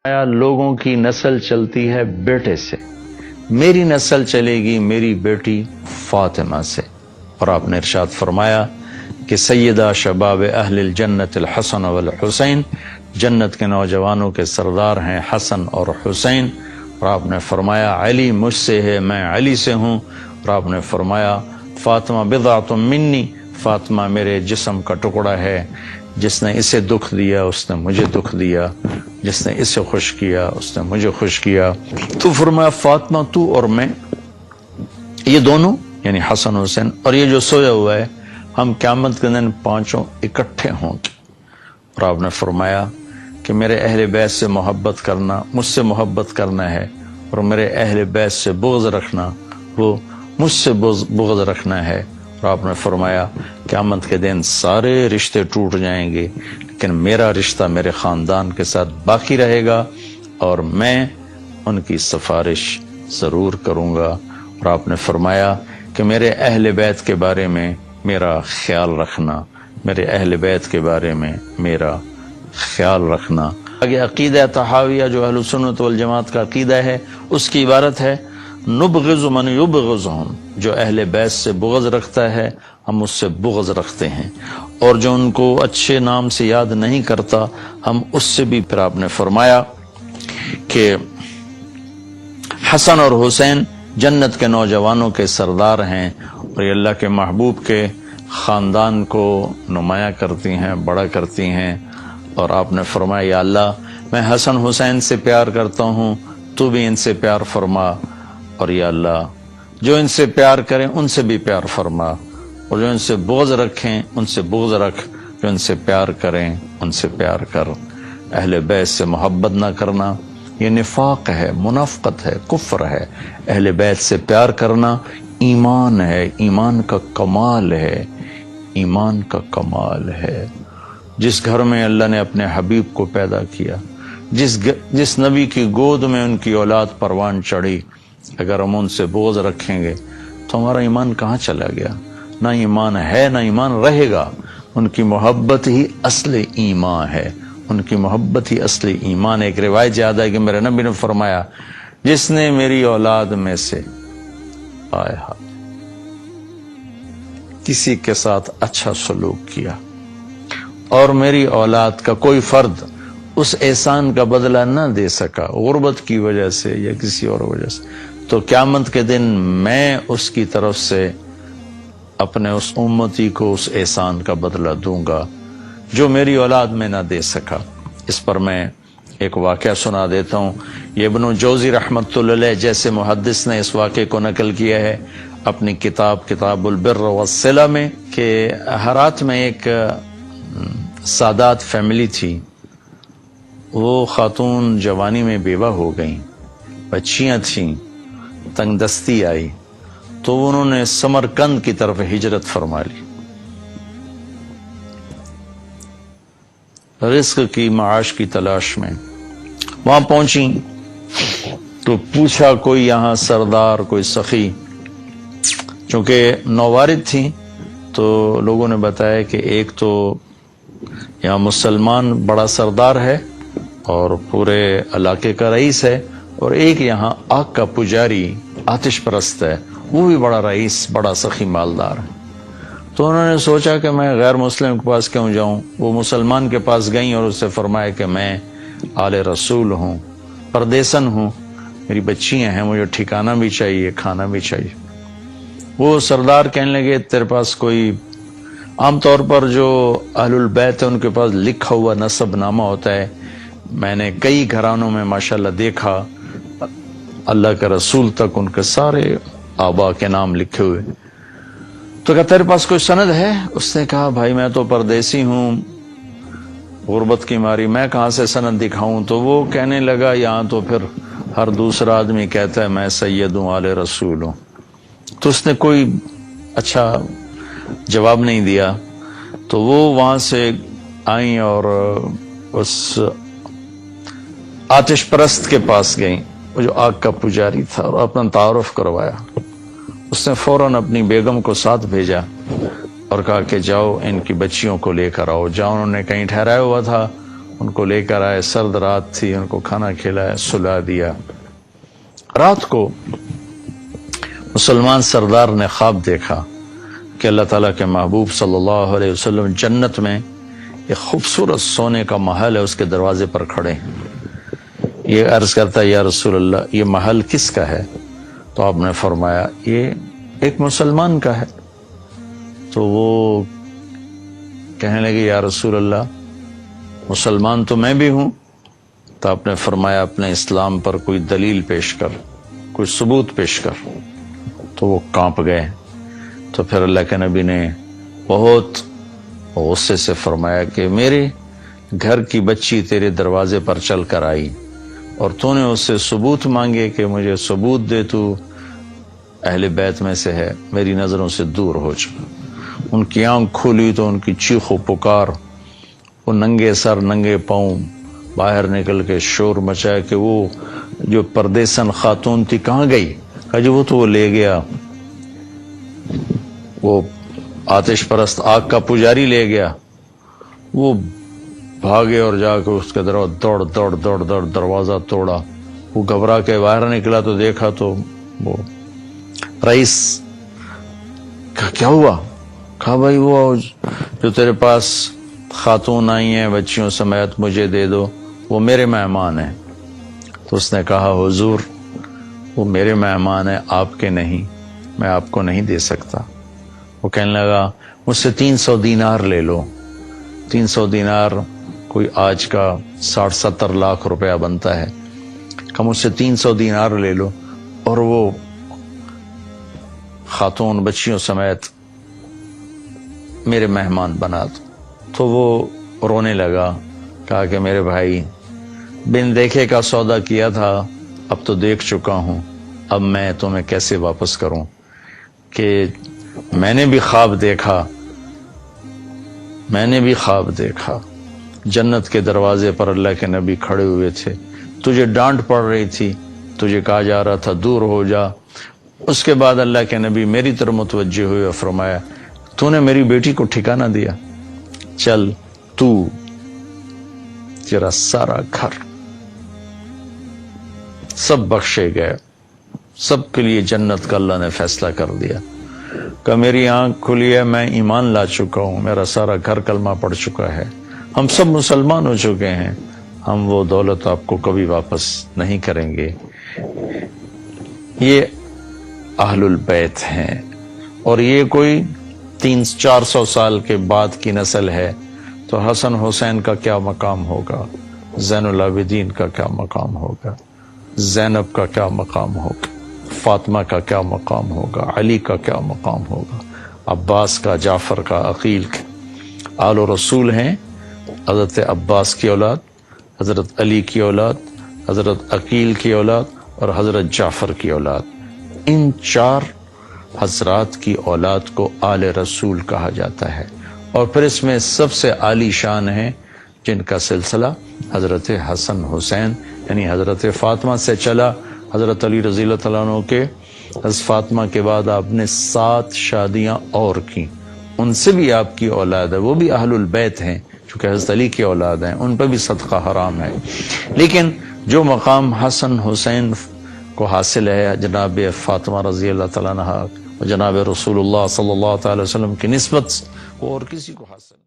لوگوں کی نسل چلتی ہے بیٹے سے، میری نسل چلے گی میری بیٹی فاطمہ سے۔ اور آپ نے ارشاد فرمایا کہ سیدہ شباب اہل الجنت الحسن والحسین، جنت کے نوجوانوں کے سردار ہیں حسن اور حسین۔ اور آپ نے فرمایا علی مجھ سے ہے، میں علی سے ہوں۔ اور آپ نے فرمایا فاطمہ بضعۃ منی، فاطمہ میرے جسم کا ٹکڑا ہے، جس نے اسے دکھ دیا اس نے مجھے دکھ دیا، جس نے اسے خوش کیا اس نے مجھے خوش کیا۔ تو فرمایا فاطمہ تو اور میں، یہ دونوں یعنی حسن حسین اور یہ جو سویا ہوا ہے، ہم قیامت کے دن پانچوں اکٹھے ہوں گے۔ اور آپ نے فرمایا کہ میرے اہل بیت سے محبت کرنا، مجھ سے محبت کرنا ہے، اور میرے اہل بیت سے بغض رکھنا، وہ مجھ سے بغض رکھنا ہے۔ اور آپ نے فرمایا قیامت کے دن سارے رشتے ٹوٹ جائیں گے، لیکن میرا رشتہ میرے خاندان کے ساتھ باقی رہے گا اور میں ان کی سفارش ضرور کروں گا۔ اور آپ نے فرمایا کہ میرے اہل بیت کے بارے میں میرا خیال رکھنا، میرے اہل بیت کے بارے میں میرا خیال رکھنا۔ آگے عقیدہ طحاویہ جو اہل سنت والجماعت کا عقیدہ ہے، اس کی عبارت ہے نبغض من یبغضہم، جو اہل بیت سے بغض رکھتا ہے ہم اس سے بغض رکھتے ہیں، اور جو ان کو اچھے نام سے یاد نہیں کرتا ہم اس سے بھی۔ پھر آپ نے فرمایا کہ حسن اور حسین جنت کے نوجوانوں کے سردار ہیں، اور یہ اللہ کے محبوب کے خاندان کو نمایاں کرتی ہیں، بڑا کرتی ہیں۔ اور آپ نے فرمایا یا اللہ میں حسن حسین سے پیار کرتا ہوں، تو بھی ان سے پیار فرما، اور یا اللہ جو ان سے پیار کریں ان سے بھی پیار فرما، اور جو ان سے بغض رکھیں ان سے بغض رکھ، جو ان سے پیار کریں ان سے پیار کر۔ اہل بیت سے محبت نہ کرنا یہ نفاق ہے، منافقت ہے، کفر ہے۔ اہل بیت سے پیار کرنا ایمان ہے، ایمان کا کمال ہے، ایمان کا کمال ہے۔ جس گھر میں اللہ نے اپنے حبیب کو پیدا کیا، جس نبی کی گود میں ان کی اولاد پروان چڑھی، اگر ہم ان سے بغض رکھیں گے تو ہمارا ایمان کہاں چلا گیا؟ نہ ایمان ہے نہ ایمان رہے گا۔ ان کی محبت ہی اصل ایمان ہے، ان کی محبت ہی اصل ایمان ہے۔ ایک روایت یاد ہے کہ میرے نبی نے فرمایا جس نے میری اولاد میں سے کسی کے ساتھ اچھا سلوک کیا اور میری اولاد کا کوئی فرد اس احسان کا بدلہ نہ دے سکا، غربت کی وجہ سے یا کسی اور وجہ سے، تو قیامت کے دن میں اس کی طرف سے اپنے اس امتی کو اس احسان کا بدلہ دوں گا جو میری اولاد میں نہ دے سکا۔ اس پر میں ایک واقعہ سنا دیتا ہوں۔ یہ ابن جوزی رحمۃ اللہ علیہ جیسے محدث نے اس واقعے کو نقل کیا ہے اپنی کتاب البر والصلہ میں، کہ ہرات میں ایک سادات فیملی تھی۔ وہ خاتون جوانی میں بیوہ ہو گئیں، بچیاں تھیں، تنگ دستی آئی تو انہوں نے سمرقند کی طرف ہجرت فرما لی، رزق کی معاش کی تلاش میں۔ وہاں پہنچی تو پوچھا کوئی یہاں سردار، کوئی سخی، چونکہ نووارد تھیں تو لوگوں نے بتایا کہ ایک تو یہاں مسلمان بڑا سردار ہے اور پورے علاقے کا رئیس ہے، اور ایک یہاں آگ کا پجاری آتش پرست ہے، وہ بھی بڑا رئیس، بڑا سخی مالدار ہے۔ تو انہوں نے سوچا کہ میں غیر مسلم کے پاس کیوں جاؤں۔ وہ مسلمان کے پاس گئیں اور اس سے فرمایا کہ میں آل رسول ہوں، پردیسن ہوں، میری بچیاں ہیں، مجھے ٹھکانہ بھی چاہیے، کھانا بھی چاہیے۔ وہ سردار کہنے لگے تیرے پاس کوئی، عام طور پر جو اہل البیت ہے ان کے پاس لکھا ہوا نسب نامہ ہوتا ہے، میں نے کئی گھرانوں میں ماشاءاللہ دیکھا اللہ کے رسول تک ان کے سارے آبا کے نام لکھے ہوئے۔ تو کہا تیرے پاس کوئی سند ہے؟ اس نے کہا بھائی میں تو پردیسی ہوں، غربت کی ماری میں کہاں سے سند دکھاؤں۔ تو وہ کہنے لگا یہاں تو پھر ہر دوسرا آدمی کہتا ہے میں سید ہوں، آل رسول ہوں۔ تو اس نے کوئی اچھا جواب نہیں دیا۔ تو وہ وہاں سے آئیں اور اس آتش پرست کے پاس گئیں، وہ جو آگ کا پجاری تھا، اور اپنا تعارف کروایا۔ اس نے فوراً اپنی بیگم کو ساتھ بھیجا اور کہا کہ جاؤ ان کی بچیوں کو لے کر آؤ۔ جاؤ، انہوں نے کہیں ٹھہرایا ہوا تھا، ان کو لے کر آئے، سرد رات تھی، ان کو کھانا کھلایا، سلا دیا۔ رات کو مسلمان سردار نے خواب دیکھا کہ اللہ تعالیٰ کے محبوب صلی اللہ علیہ وسلم جنت میں ایک خوبصورت سونے کا محل ہے، اس کے دروازے پر کھڑے ہیں۔ یہ عرض کرتا ہے یا رسول اللہ یہ محل کس کا ہے؟ تو آپ نے فرمایا یہ ایک مسلمان کا ہے۔ تو وہ کہنے لگے یا رسول اللہ مسلمان تو میں بھی ہوں۔ تو آپ نے فرمایا اپنے اسلام پر کوئی دلیل پیش کر، کوئی ثبوت پیش کر۔ تو وہ کانپ گئے۔ تو پھر اللہ کے نبی نے بہت غصے سے فرمایا کہ میرے گھر کی بچی تیرے دروازے پر چل کر آئی اور تو نے اس سے ثبوت مانگے کہ مجھے ثبوت دے، تو اہل بیت میں سے ہے، میری نظروں سے دور ہو جا۔ ان کی آنکھ کھولی تو ان کی چیخ و پکار، وہ ننگے سر ننگے پاؤں باہر نکل کے شور مچایا کہ وہ جو پردیسن خاتون تھی کہاں گئی؟ کہا جی وہ تو وہ لے گیا، وہ آتش پرست آگ کا پجاری لے گیا۔ وہ بھاگے اور جا کے اس کے دوڑ دروازہ توڑا۔ وہ گھبرا کے باہر نکلا تو دیکھا تو وہ رئیس کہا کیا ہوا؟ کہا بھائی وہ جو تیرے پاس خاتون آئی ہیں بچیوں سمیت مجھے دے دو، وہ میرے مہمان ہیں۔ تو اس نے کہا حضور وہ میرے مہمان ہیں، آپ کے نہیں، میں آپ کو نہیں دے سکتا۔ وہ کہنے لگا مجھ سے 300 دینار لے لو۔ 300 دینار کوئی آج کا 60-70 لاکھ روپیہ بنتا ہے۔ کہ مجھ سے 300 دینار لے لو اور وہ خاتون بچیوں سمیت میرے مہمان بنا دو۔ تو وہ رونے لگا، کہا کہ میرے بھائی بن دیکھے کا سودا کیا تھا، اب تو دیکھ چکا ہوں، اب میں تمہیں کیسے واپس کروں؟ کہ میں نے بھی خواب دیکھا جنت کے دروازے پر اللہ کے نبی کھڑے ہوئے تھے، تجھے ڈانٹ پڑ رہی تھی، تجھے کہا جا رہا تھا دور ہو جا۔ اس کے بعد اللہ کے نبی میری طرف متوجہ ہوئے اور فرمایا تو نے میری بیٹی کو ٹھکانہ دیا، چل تو تیرا سارا گھر سب بخشے گئے، سب کے لیے جنت کا اللہ نے فیصلہ کر دیا۔ کہ میری آنکھ کھلی ہے، میں ایمان لا چکا ہوں، میرا سارا گھر کلمہ پڑھ چکا ہے، ہم سب مسلمان ہو چکے ہیں، ہم وہ دولت آپ کو کبھی واپس نہیں کریں گے۔ یہ اہل البیت ہیں، اور یہ کوئی 300-400 سال کے بعد کی نسل ہے، تو حسن حسین کا کیا مقام ہوگا، زین العابدین کا کیا مقام ہوگا، زینب کا کیا مقام ہوگا، فاطمہ کا کیا مقام ہوگا، علی کا کیا مقام ہوگا، عباس کا، جعفر کا، عقیل کا۔ آل و رسول ہیں، حضرت عباس کی اولاد، حضرت علی کی اولاد، حضرت عقیل کی اولاد اور حضرت جعفر کی اولاد۔ ان 4 حضرات کی اولاد کو آل رسول کہا جاتا ہے، اور پھر اس میں سب سے عالی شان ہیں جن کا سلسلہ حضرت حسن حسین یعنی حضرت فاطمہ سے چلا۔ حضرت علی رضی اللہ تعالیٰ عنہ کے حضرت فاطمہ کے بعد آپ نے 7 شادیاں اور کی، ان سے بھی آپ کی اولاد ہے، وہ بھی اہل البیت ہیں، چونکہ حضرت علی کی اولاد ہیں، ان پہ بھی صدقہ حرام ہے۔ لیکن جو مقام حسن حسین کو حاصل ہے جناب فاطمہ رضی اللہ تعالیٰ عنہ اور جناب رسول اللہ صلی اللہ تعالی وسلم کی نسبت، وہ اور کسی کو حاصل